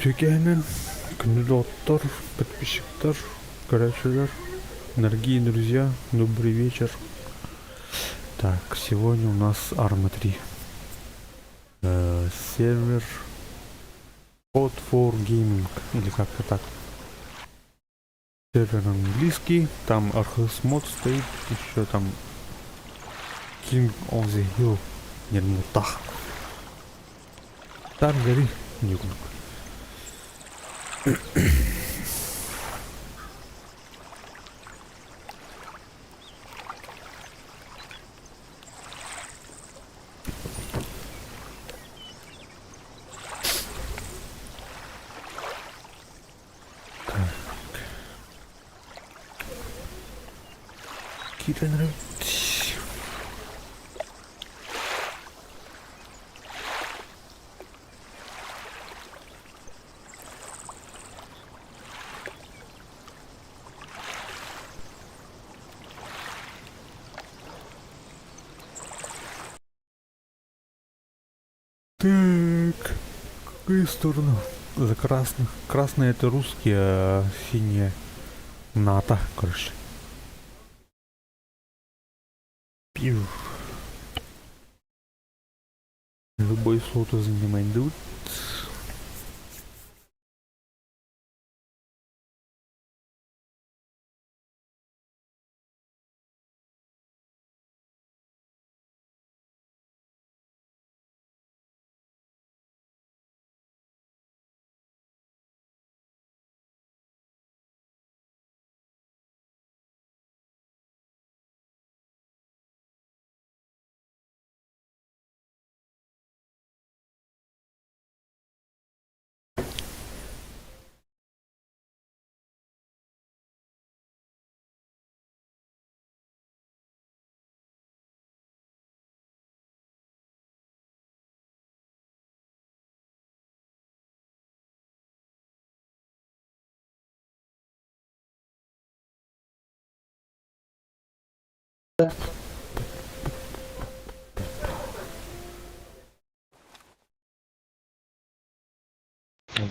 Тюкенен, кандидаттар, подписчиктар, короче, дорогие друзья, добрый вечер. Так, сегодня у нас Arma 3. Сервер Code for Gaming, или как-то так. Сервер английский, там Archus мод стоит, еще там King of the Hill, Нермутах. Там гори, Нюкнук. Какие-то нравятся. Так, какую сторону? За красных. Красные это русские, а синие НАТО, короче. Пью. Любой слот занимает дуд.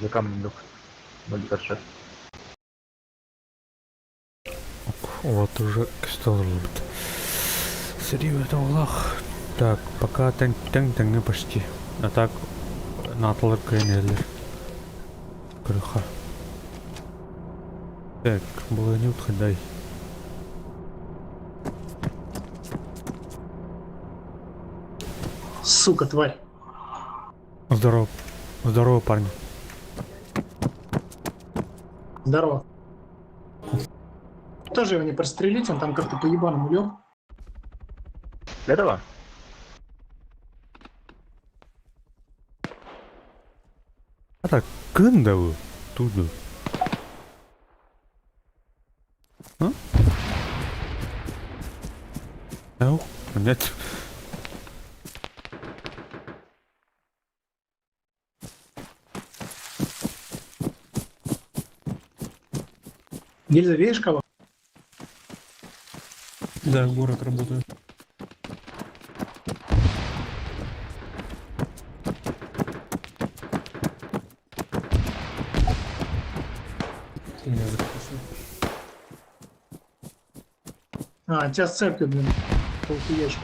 За камнем дух. Большой. Вот уже стал рулит. Сырью это улах. Так, пока тен почти. А так натлар кайнелер. Крыха. Так, было не отходай. Сука, тварь. Здорово. Здорово, парни. Здорово. Тоже его не прострелить, он там как-то по-ебаному лег. Этого? А так, кындавы. Туду. А? Ау, нет. Гильза, видишь кого? Да, город работает. У меня записано. А, тебя с церкви, блин. Толстый ящик.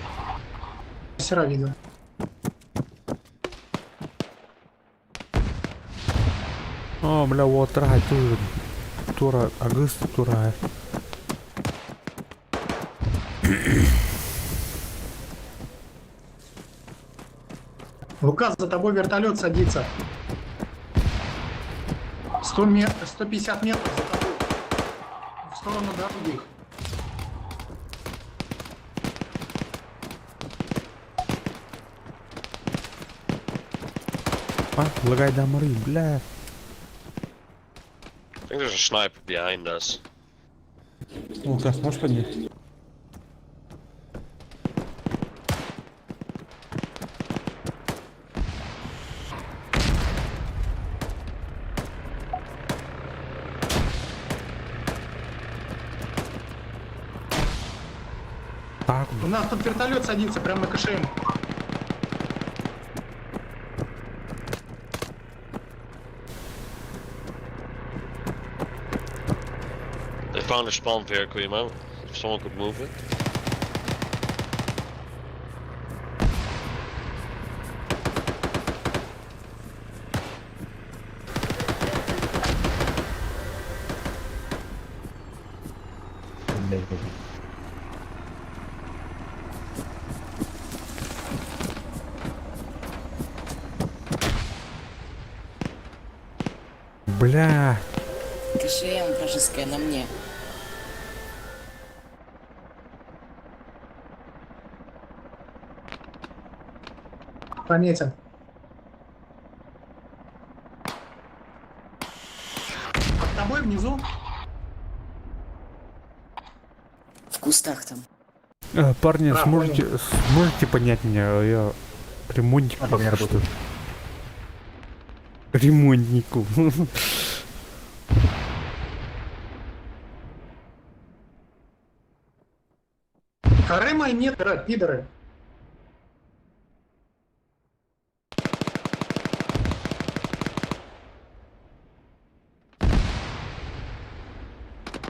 Сера видно. О, бля, вот рай, тура, агыст, тура. Лука, за тобой вертолет садится. 150 метров за тобой. В сторону дороги. А, лагай дамры, бля. I think there's a sniper behind us. Лукас, можешь поднять? Так, У нас тут вертолет садится прямо на КШМ. found a spawn vehicle, you know? If someone could move it. Бля. КШМ вражеская на мне. Пометил. Под тобой внизу? В кустах там. Парни, А, сможете понять меня? Я ремонтник. А, по мне работает. Ремонтнику. Коры мои нет, пидоры.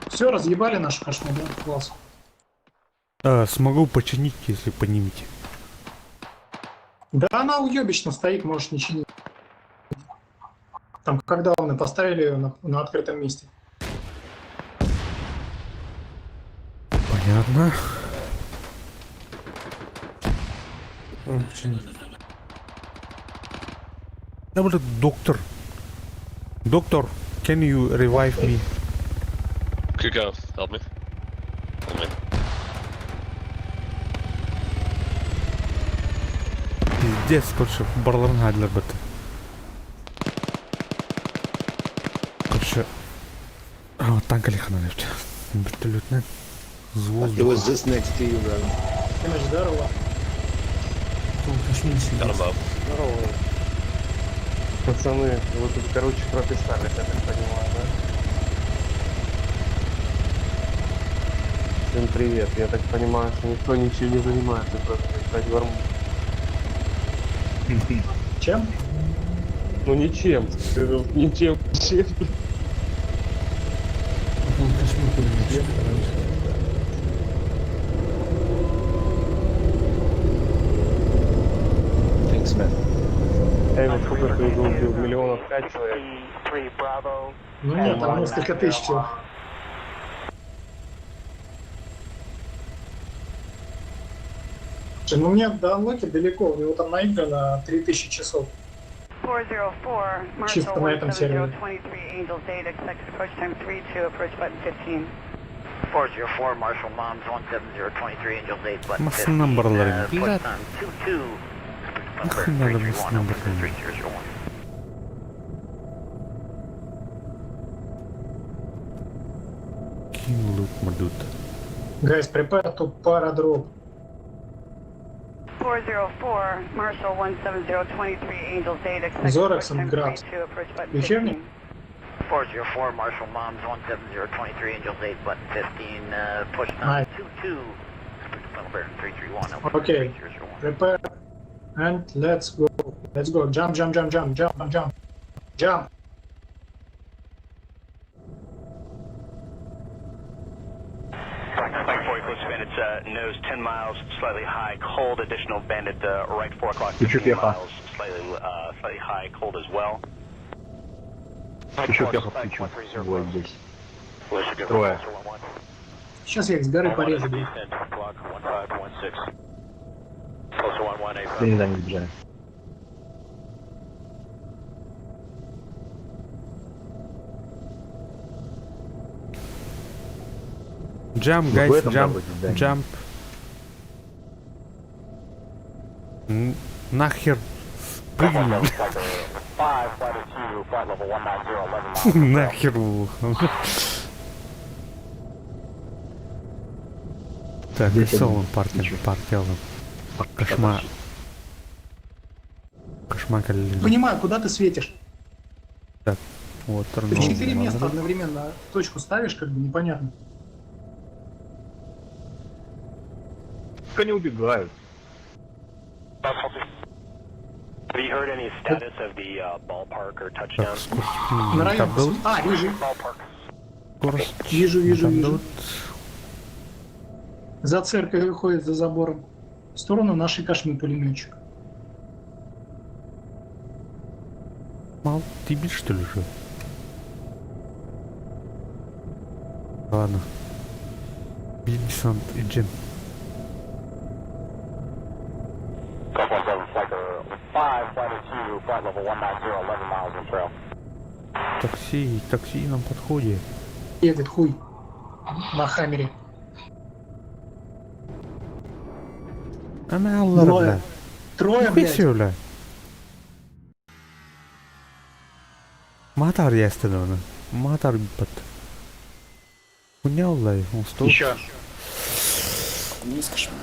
Все, разъебали нашу кошму, да? Класс. Смогу починить, если поднимете. Да она уебищно стоит, можешь не чинить. Там когда мы поставили ее на открытом месте. Понятно. О, почему? Да, блин, доктор. Доктор, can you revive me? Kuko, help me. Help me. Пиздец, короче, барларга для бета. Короче, танк Алиханович. Вертолетный. С It воздуха. was just next to you, brother. Иначе здорово. Кто кошмин Got сидит? him up. Здорово. Пацаны, вы тут, короче, прописались, я так понимаю, да? Всем привет. Я так понимаю, что никто ничем не занимается, просто играть в арму. Чем? Ну ничем. Ничем. Ничем. Кто кошмин пулеметчик? Thanks, man. Эми, сколько ты его убил? Миллионов 5 человек. Ну нет, там несколько тысяч человек. Слушай, ну мне до анлоки далеко, у него там наиграно 3000 часов. 404, Чисто Marshall на этом сервере. 17023, Angels 8, expect approach time 32, approach button 15. 404, Marshall Moms 17023, Angels 8, button Масса 15, набрала, push блядь. time 22, Нахуй надо масса набрала. 3001. King loot, мадут. Гайс, prepare to paradrop. 404, Marshall 17023, Angels 8, expect Zorax approach time and Grabs. 32, approach button Вечерний? 15. 404, Marshall Moms 17023, Angels 8, button 15, push time Nice. 22, Funnel Bear 331, Okay. 3001. Prepare and let's go. Let's go. Jump, jump, jump, jump, jump, jump. Jump. Flight 4 close to Bandit's nose 10 miles, slightly high, cold, additional Bandit right 4 o'clock, 15 miles, slightly high, cold as well. Еще пехов включу. Вот здесь. Трое. Сейчас я их с горы порежу. блин. Я не знаю, не сбежали. Jump, Ну, в guys, этом jump, работе, да. jump. Нахер прыгни. Нахер. Так, Здесь рисован один. партия, Ничего. партия. Кошмар. Кошмар, коллеги. Понимаю, куда ты светишь. Вот, Ты в 4 места одновременно точку ставишь, как бы непонятно. Только не убегают. Have you heard any status of the ballpark or touchdown? На район. был? А, вижу. Ballpark. Скорость. Вижу, вижу, там вижу. дают. За церковью ходит, за забором. В сторону нашей кашми пулеметчик. Мал, ты бить что ли же? Ладно. Бить десант и джин. Такси нам подходит. Едет хуй. На хаммере. Ana Allah'ım Трое. be. Трое, Хуй блядь. söyle. Матар ястын оны. Матар бит. Хуйня Аллай, он стоит. Еще. Минус кошмар.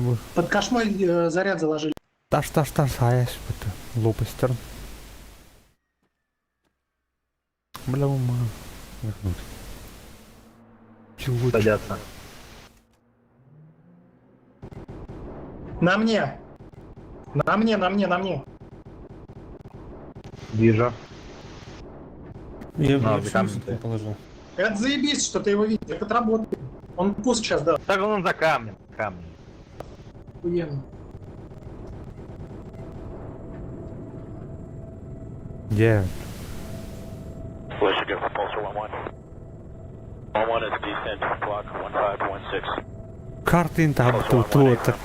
Bu Под кошмой заряд заложили. taş sayas bitti. Lopestern. Бля, ума. Чего? Садятся. На мне. На мне, на мне, на мне. Вижу. Я за всю камень высотку ты. положил. Это заебись, что ты его видишь. Это работает. Он пуск сейчас, да. Так он за камнем. Камнем. Охуенно. Где? Militia, go for Pulsar 1-1. 1-1 is descent, clock 1516. Kартин там тут вот.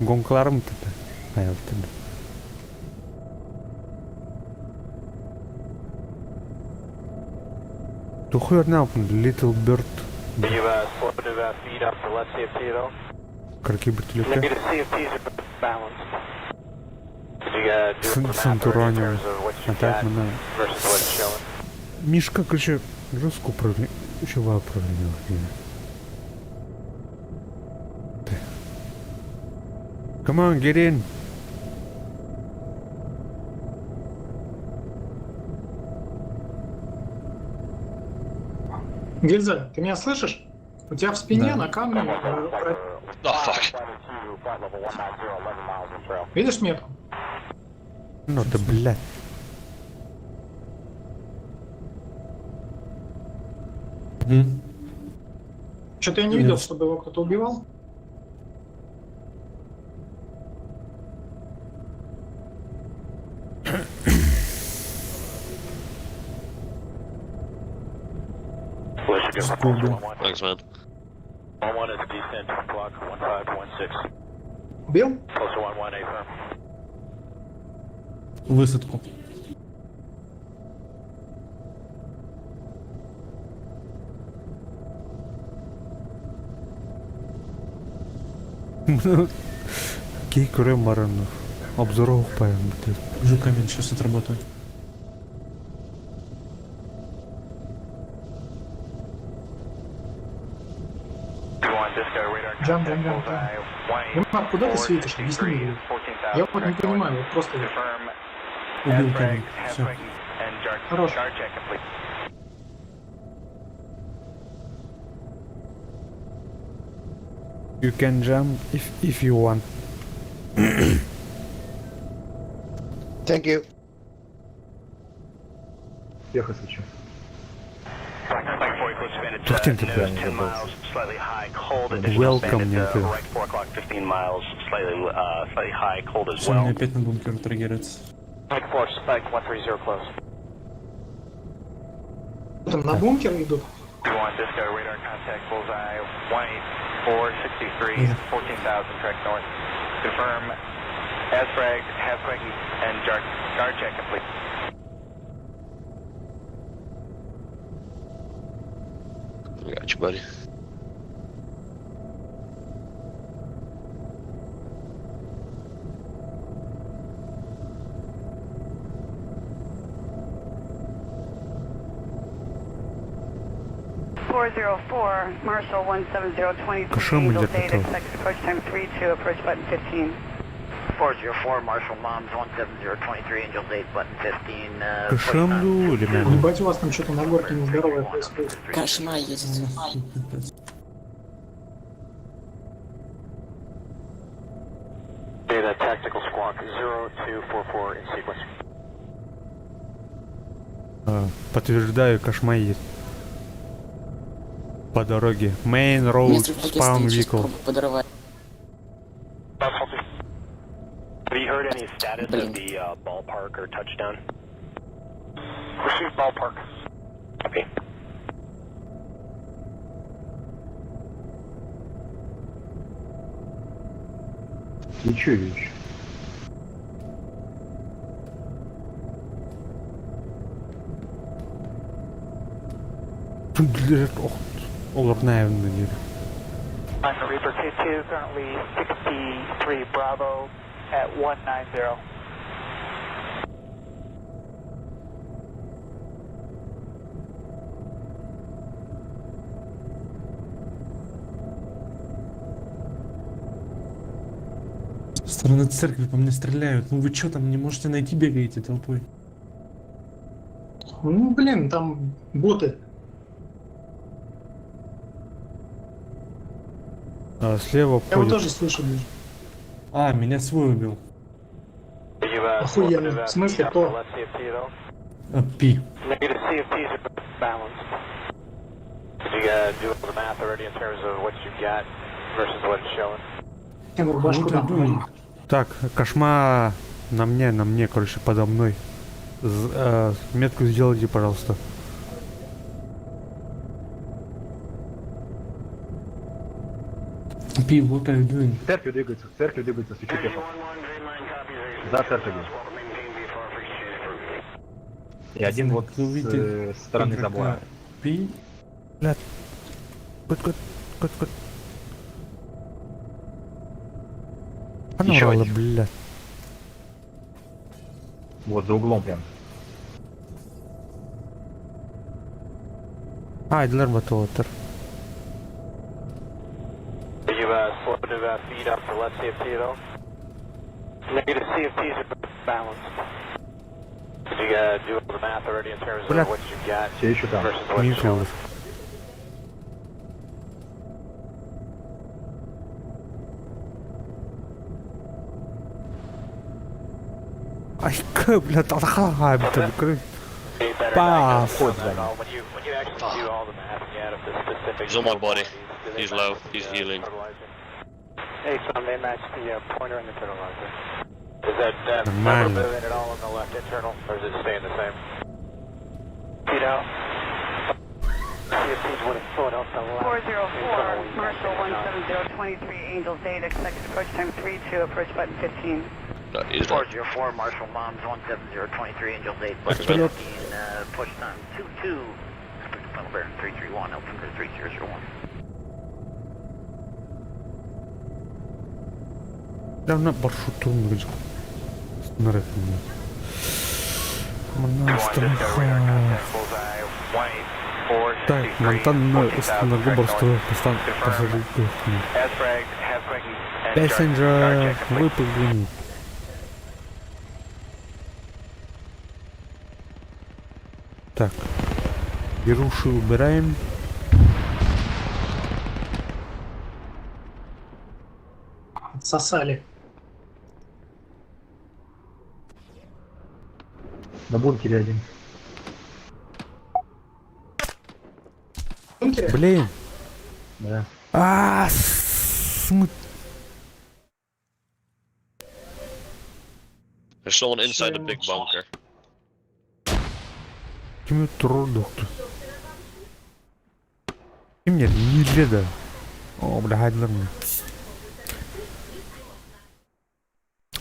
Гонкларым тут. Hayatım. Du hör nu på Little Bird. Can you slow to feed up to left CFT at all? Какие бы только. Negative CFTs are balanced. Did you do some math in Центуранию. terms of what you Опять got мы versus what's showing? Мишка, короче, жестко управление. Ключевое управление. Come on, get in. Гильза, ты меня слышишь? У тебя в спине Да. на камне. Oh, fuck. Видишь метку? Ну ты, блядь. Что-то я не видел, чтобы его кто-то убивал. Militia, go for Pulsar 1-1. Thanks, man. 1-1 is descent, clock 1516. Убил? Pulsar 1-1, A firm. Высадку. Кейк Рэмарен. Обзоров поем. Уже камень сейчас отработаю. Джам, джам, джам, джам. Димар, куда ты светишь? Объясни мне. Я вот не понимаю, вот просто... Убил камень. Все. Хорош. You can jump if you want. Thank you. Ехать хочу. Тухтин ты, блядь. Welcome, нету. Right 4 o'clock, 15 miles, slightly high, cold as Все, мне well. опять на бункер триггерится. Mike 4, spike 130 close. Там на бункер идут. 2-1, disco, radar contact, bullseye, 18463, 14,000, track north. Confirm, ASFRAG, half-frag, and guard check complete. Got you, buddy. Marshall 17023, Кошел Angel где-то Date, там. expect approach time 32, approach button 15. 404, Marshall Moms 17023, Angel 8, button 15. Кошамду, ребята. Ебать, у вас там что-то на горке нездоровое происходит. Кошмар едет. Data tactical squawk 0244 in sequence. Подтверждаю, кошма есть. По дороге. Main road, Метров в таке spawn стоит, сейчас vehicle. попробую подорвать. Have you heard any status of Блин. the ballpark or touchdown? Receive ballpark. Copy. Лечу, лечу. Блядь, ох, оларная надеюсь. Reaper 2-2, currently 63 Bravo at 190. Со стороны церкви по мне стреляют. Ну вы чё там не можете найти, бегаете толпой? Ну, блин, там боты. Слева Я его входит. тоже слышу, блин. А, меня свой убил. Охуенно. В смысле, кто? А, Пи. Negative CFTs are balanced. Did you do all the math already in terms of what you got versus what it's showing? Тему рубашку Вот дам. иду. Так, кошма на мне, короче, подо мной. Метку сделайте, пожалуйста. Пи, what are you doing? К церкви двигается, свечу пехот. За церковью. И один вот Вы увидите, с стороны игрока забора. Пи. Кот. Еще Панорала, один. блядь. Вот за углом прям. Айдлер Батуотер. You slowed the feed up to left CFT though? Negative CFTs are balanced. Did you do all the math already in terms Бля. of what you got Все еще там. versus what it's Ничего. showing? Ай, блядь, ахаха, блядь, кровь. Be better Пас. diagnosis on that all. When you actually do all the math and you add up the specific... He's on my body. He's low. He's healing. Hey, son, they match the pointer and the fertilizer. Is that Нормально. number moving at all on the left internal, or is it staying the same? You know? CFTs would have slowed off the left. 404, Marshall 17023, Angels 8, expect approach time 32, approach button 15. No, he's low. 404, Marshall Moms 17023, Angels 8, Like push that. 15, push time 22, expect final bearing 331, altimeter 3001. Давно маршруту нравится. Так, Монтан на Губерство посадил. Пассенджер, выпрыгни. Так, беруши убираем. Отсосали. На бункере один. В бункере? Блин. Да. There's someone inside the big bunker. Кем трудок-то? И мне не леда. О, блядь, нормально.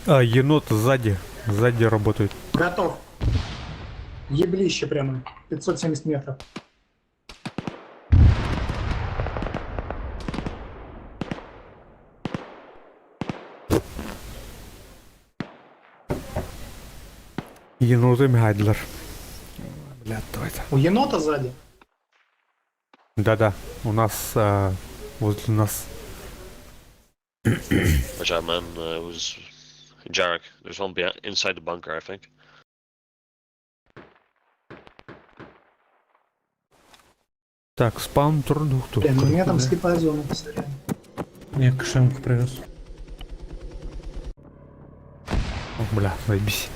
Енот сзади. Сзади работает. Готов. Еблище прямо. 570 метров. Енотами Хайдлер. Блядь, давай-то. У енота сзади. Да-да, у нас возле нас. Which that man was Jarek. There's one inside the bunker, I think. Так, спаун продуктов. Блин, у меня там слепая зона, посмотри. Я кошемку привез. О, бля, заебись.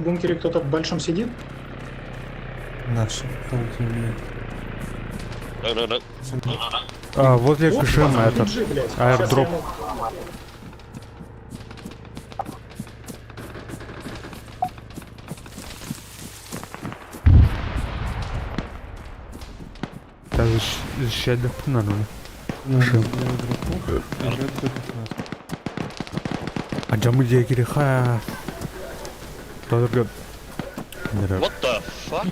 бункере кто-то в большом сидит? Наши. Толки умеют. No. Возле Вот, КШМ пацаны, этот. держи, блядь. аирдроп. Сейчас я ему- Та ще нормально. Ну, я игроков. Играть только нас. А джамы дегири ха. Только. What the fuck?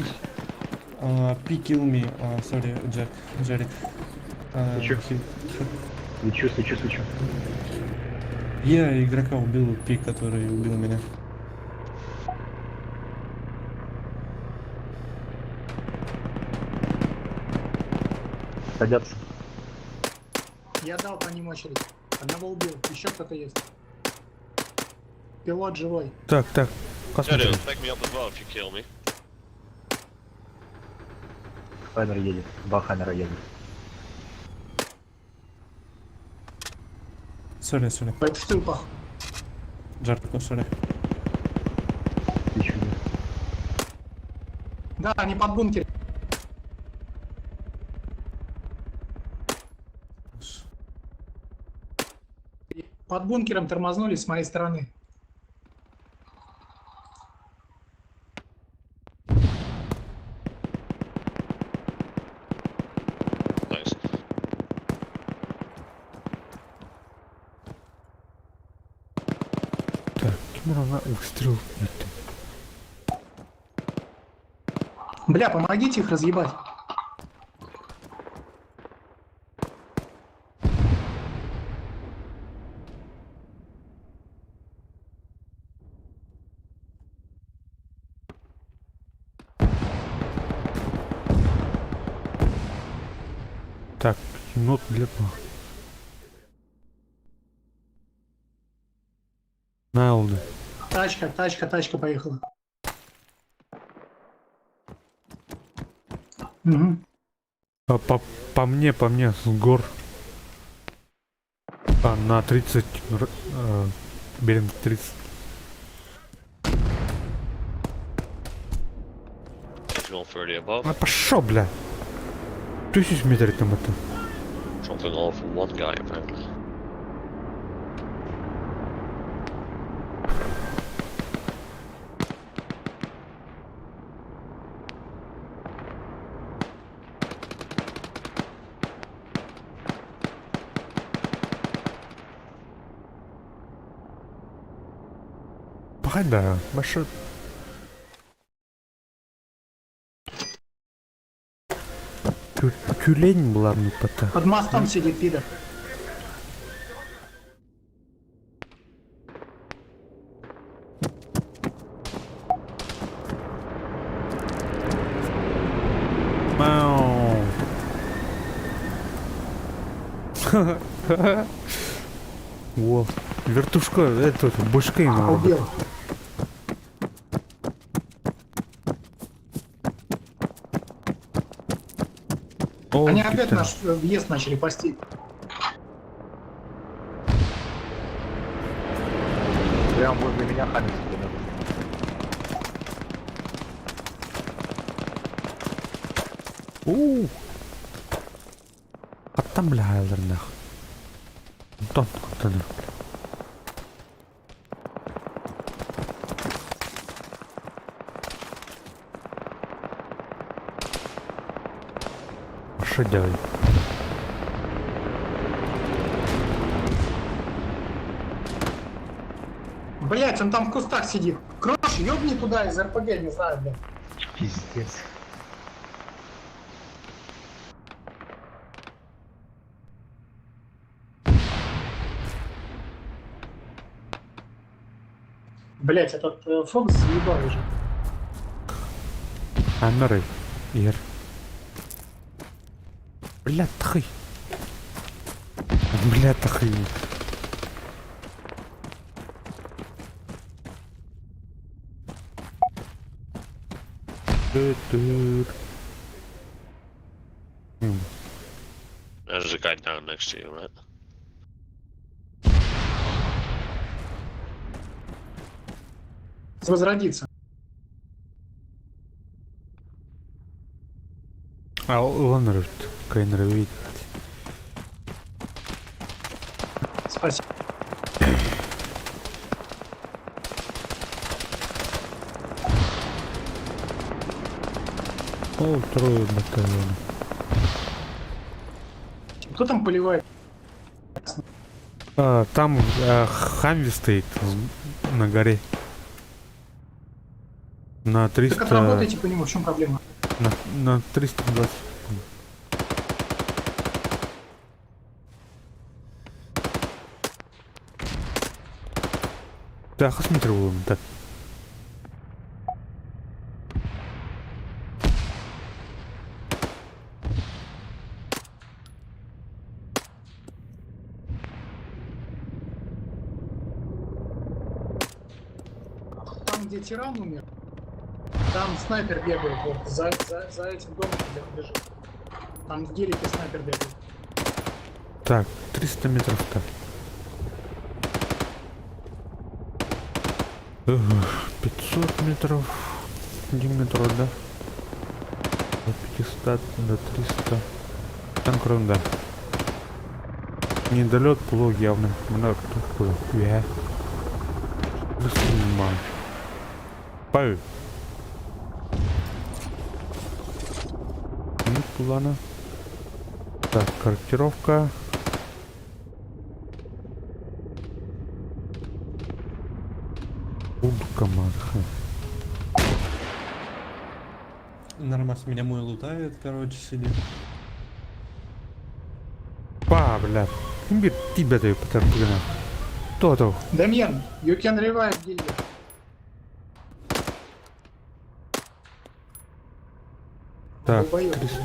P kill me. Sorry, Джарик. Свечу. Свечу. Я игрока убил, Пи, который убил меня. Садятся. Я дал по ним очередь. Одного убил. Еще кто-то есть. Пилот живой. Так, Yeah, посмотрим. they'll take me up as well if you kill me. Хайнер едет. Два Хайнера едут. Сори. Это в тыл, похуй. Джарко, сори. Свечу. Да, они под бункером. Под бункером тормознули с моей стороны. Nice. Так, кимона выстрел. Бля, помогите их разъебать. Так, нот для Найлды. Тачка поехала. Угу. По мне, с гор. На 30. Берем 30. Going 30 above. А пошел, бля. 1000 метров там это. Something all for one guy apparently. Да, большой. Тюлень была мне пота. Под мостом сидит пидор. Мау. Во. Вертушка, это башкой надо. Убил. О, Они опять Китай. наш въезд начали пасти. Прям возле меня Хайнер сидит. Оттамляйлар нах. Тон, тон. Что делать? Блять, он там в кустах сидит. Крош, ёбни туда из РПГ, не знаю, блядь. Пиздец. Блять, этот Фокс заебал уже. Амеры. Ер. Бля, тхы. Бля, тхы. There's a guy down next to you, right? Возродиться. А ланрыт, кайнрывит. Спасибо. О, трое батальона. Кто там поливает? Там Хамви стоит на горе. На Так 300... отработайте по нему, в чем проблема? На 320. Да, посмотрю, так. Там, где тиран умер, там снайпер бегает, вот, за этим домом, где он лежит. Там в гелике снайпер бегает. Так, 300 метров-то. 500 метров. Диаметр, да? До 500, до 300. Танк рунда. Недолет плог явно. Много кто такой. Снимай. Паю. Нет плана. Так, корректировка. Буду команд. Нормас меня мой лутает, короче, сидит. Па, бля. Имбир, тебя даю потерпена. То-то. Дамьен, you can revive гильдию. Так, Долбоёб. 300.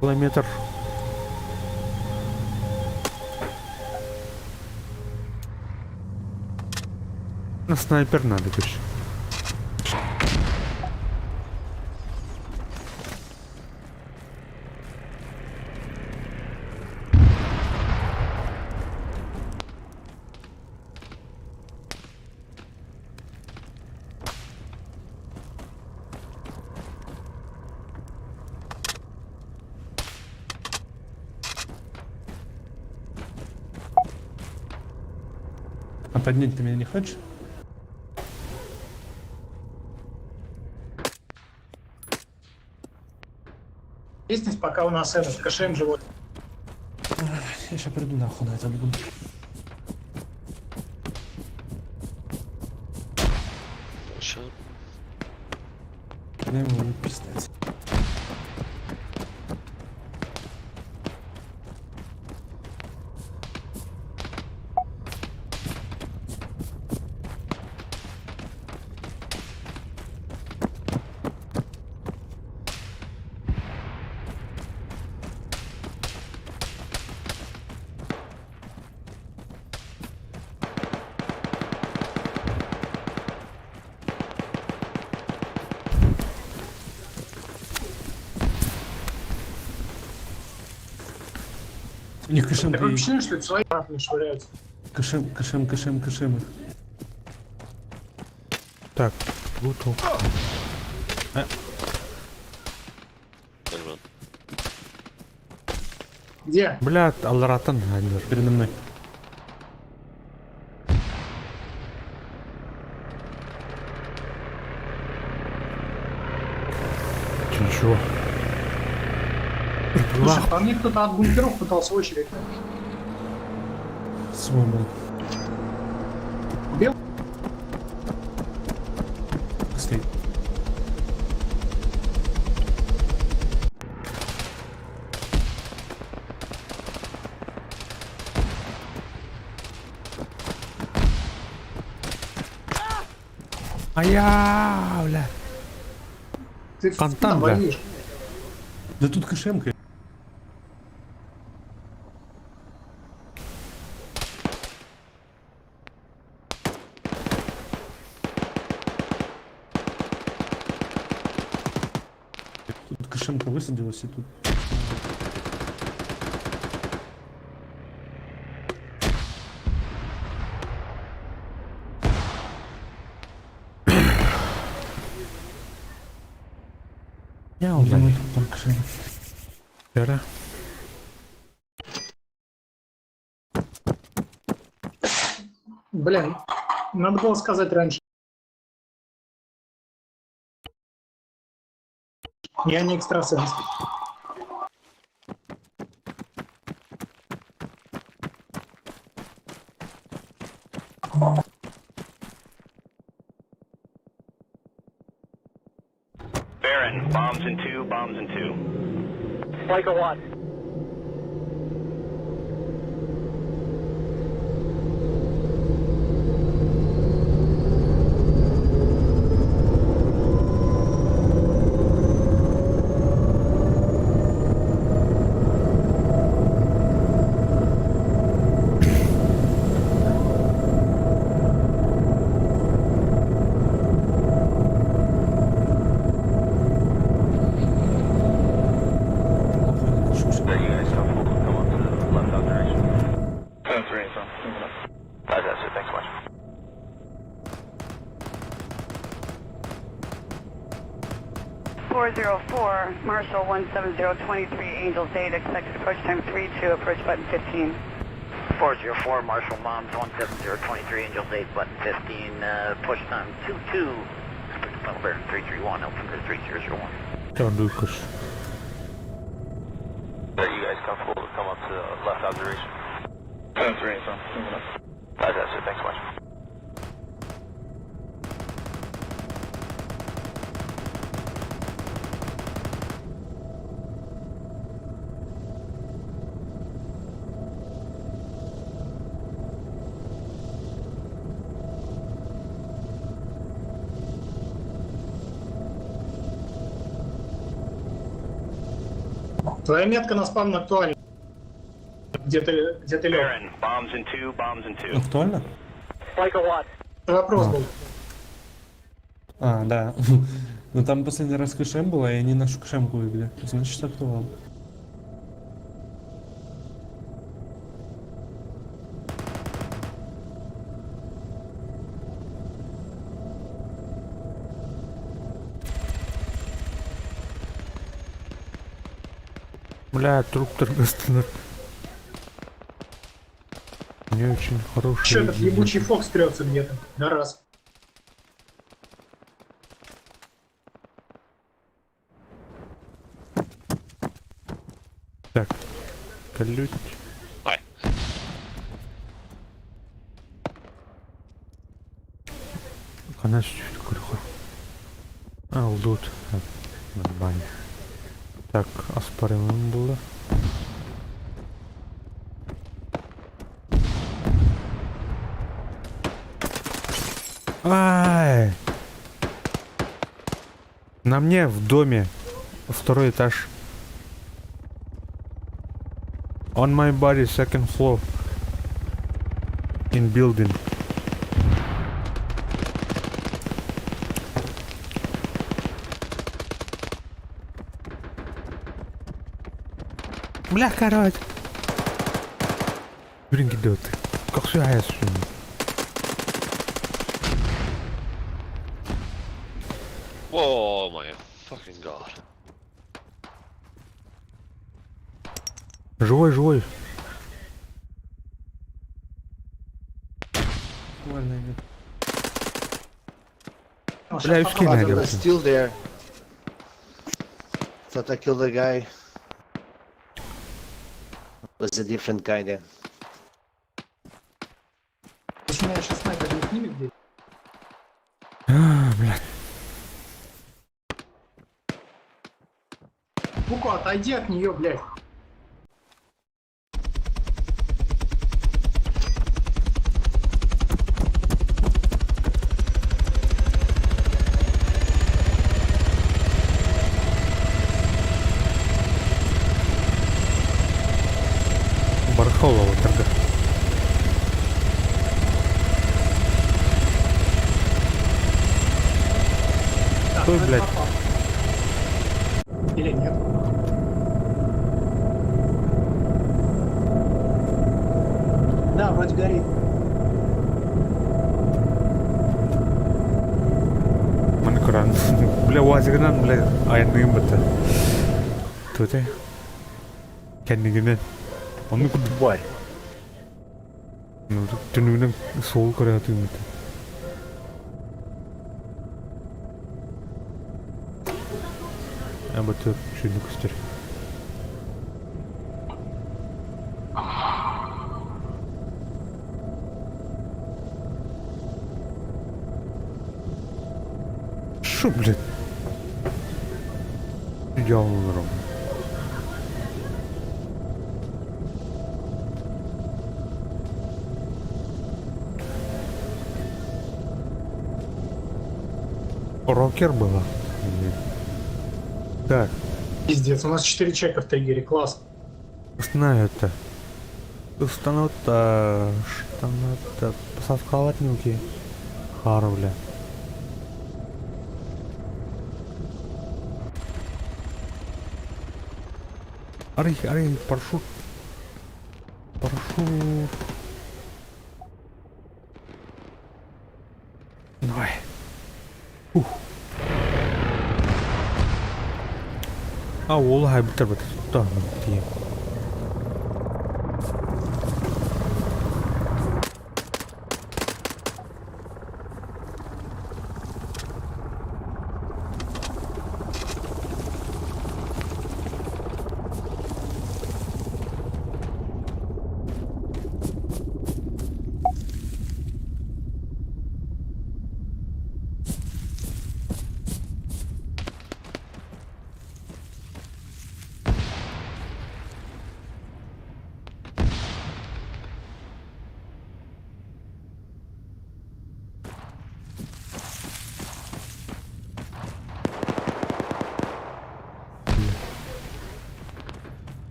Километр. На снайпер надо, короче. А поднять ты меня не хочешь? Местность, пока у нас этот КШМ живой. Я сейчас приду нахуй на этот гун. Shot. Я его буду пиздец. У них кашем Такое приедет. впечатление, что это свои ратные швыряются. Кашем. Так, лутал. Everyone. Где? Бля, Алратан Альдер. Передо мной. Ничего. Слушай, по мне кто-то от бункеров пытался очередь. Свой был. Убил? Стоит. Бля. Ты Фонтан, там бля. валишь. Да тут кашемка. Тут кашемка высадилась и тут. Пера. Блин, надо было сказать раньше. Я не экстрасенс. Baron, bombs in two, bombs in two. Like a what? Marshall 17023, Angels 8, expected approach time 32, approach button 15. 404, Marshall Moms 17023, Angels 8, button 15, push time 22. Expected final bearing 331, altimeter 3001. Та Lucas. Are you guys comfortable to come up to the left observation? 7-3, so. That's it, thanks so much. Твоя метка на спавн актуальна. Где ты лег? Baron, bombs in two, bombs in two. Актуально? Like a what? Вопрос был. А, да. Ну там последний раз кэшем было, и они нашу кэшемку вывели. Значит, актуально. Бля, труп торгостана. Не очень хороший. Че этот ебучий Фокс трется где-то? Да раз. Так, колють. Hi. Она чуть крыха. А, лут. Нормально. Так, аспарин было. Ай! На мне в доме. Второй этаж. On my body, second floor. In building. Бля, короче. Блин, идет. Как связь? Whoa, my fucking god. Живой, живой. Актуально нет. Бля, скин найдем. Still there. Thought I killed the guy. Was a different guy there. Если меня сейчас снайпер не снимет где? А, бля. Пуко, отойди от нее, блядь. Бархолова торга. Так, Ой, ну, блядь. попал. Или нет? Да, вроде горит. Манкуран. Бля, уазигнан, бля, айным это. Тут Kendine. Onu Тварь. Tününden sol karaya atayım. Batıyor. Şunu göster. Şu блядь. Yavrum. Рокер была. Так, Пиздец, у нас 4 чека в триггере, класс. знаю это. Установка, что посадка латнюки. Харвля. Ари, парашют. Парашют. Давай. Ух. Vallahi biter. Tamam diyeyim.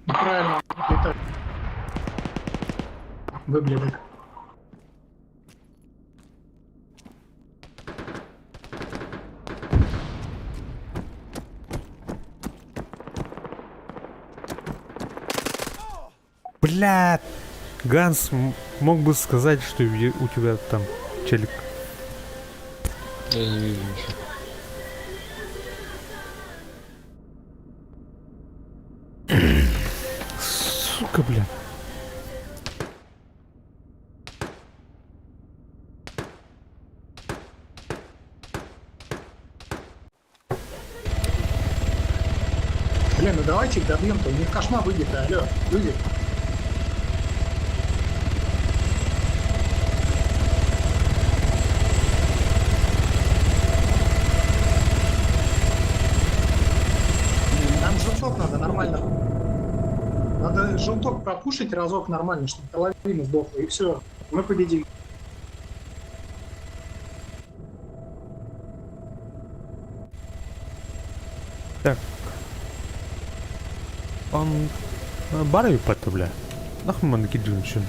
Правильно, летать. Выглядит. Блядь! Ганс мог бы сказать, что у тебя там челик. Я не вижу ничего. Сука, блядь. Блин, ну давайте их добьем-то. У них кошмар выйдет, алло, люди. Блин, нам желток надо нормально. Надо желток пропушить разок нормально, чтобы половина сдохла, и все. Мы победим. Так. Он барви пата, бля. Нахуй мы накидываем что?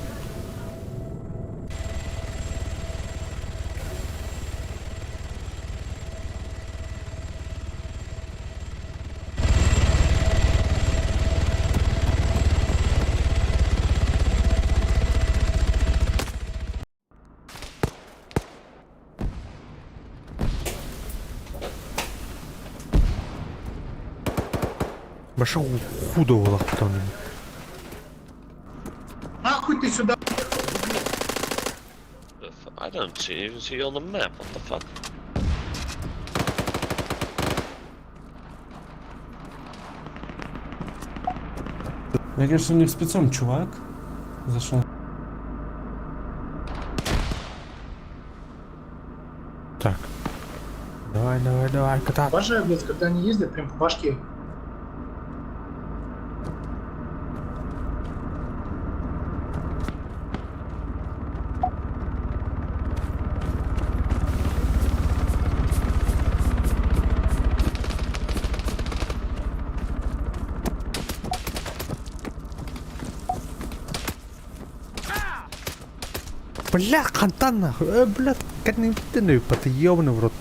Баша худого там. Нахуй ты сюда. I don't even see you on the map. What the fuck? Я, конечно, у них спецом чувак зашел. Так. Давай, давай, давай, кота. Обожаю, блядь, когда они ездят прям по башке. Бля, хантан нахуй. Бля, как не ты ты ёбаный в рот.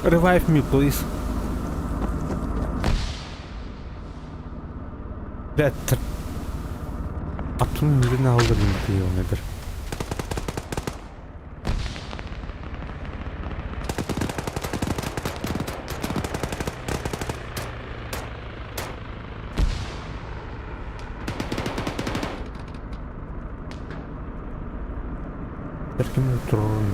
Revive me, please. Better. Atın birini aldırdım diyor nedir? Таким утром.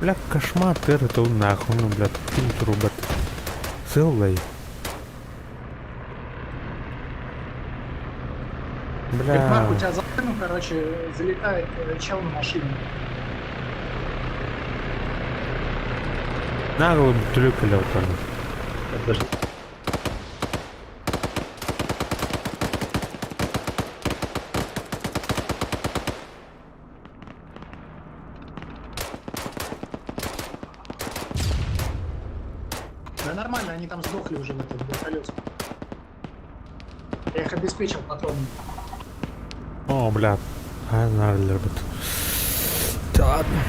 Бля, кошмар, ты это нахуй, ну, бля, тут робот. Целый. Бля. Марк, у тебя за спину, короче, залетает чел на машине. Нагло бутылек лёг там. Подожди. Да нормально, они там сдохли уже в этот вертолет. Я их обеспечил патронами. О, бля. А, надо робот. Да ладно.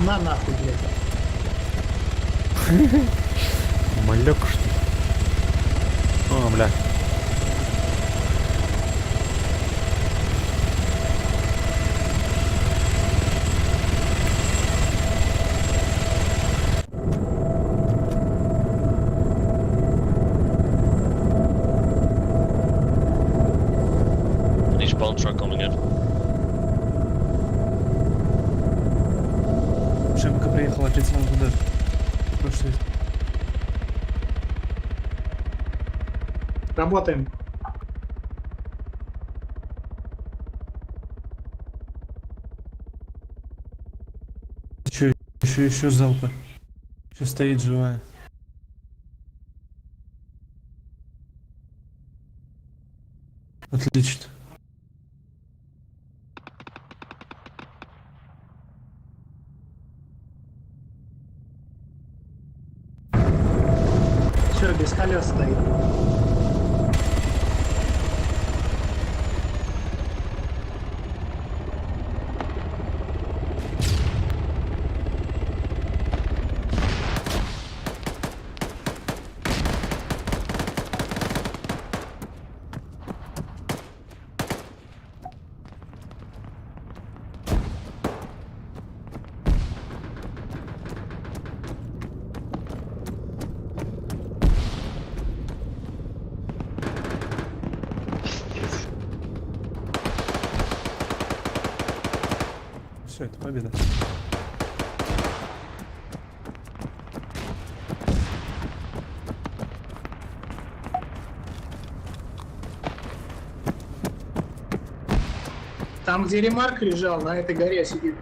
На нахуй, блядь. Малек, что ли? О, бля. Any spawn truck coming in? Шемка приехала опять сразу туда. Пошли. Работаем. Че, еще залпы. Еще стоит живая. Отлично. Все, без колес стоит. Все, это победа. Там, где Ремарк лежал, на этой горе сидит.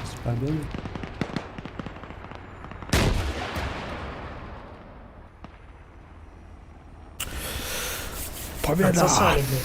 С победой. Победа! Отсосали, блядь.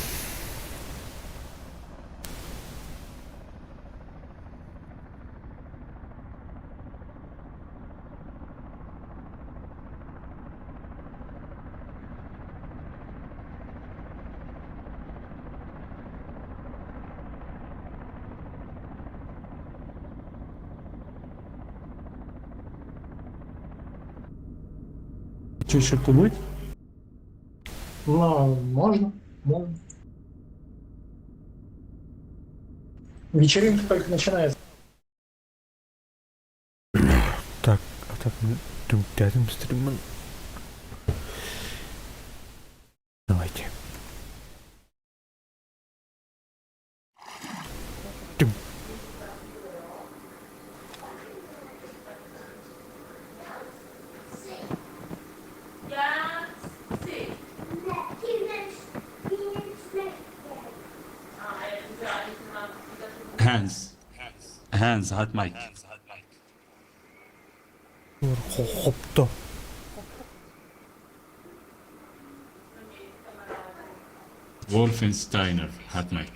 Что, еще кто будет? Ну, можно. Вечеринка только начинается. Так, а так мы рядом стримим. Давайте. Тим. Hands, hot mic. Хопто. Wolfensteiner, hot mic.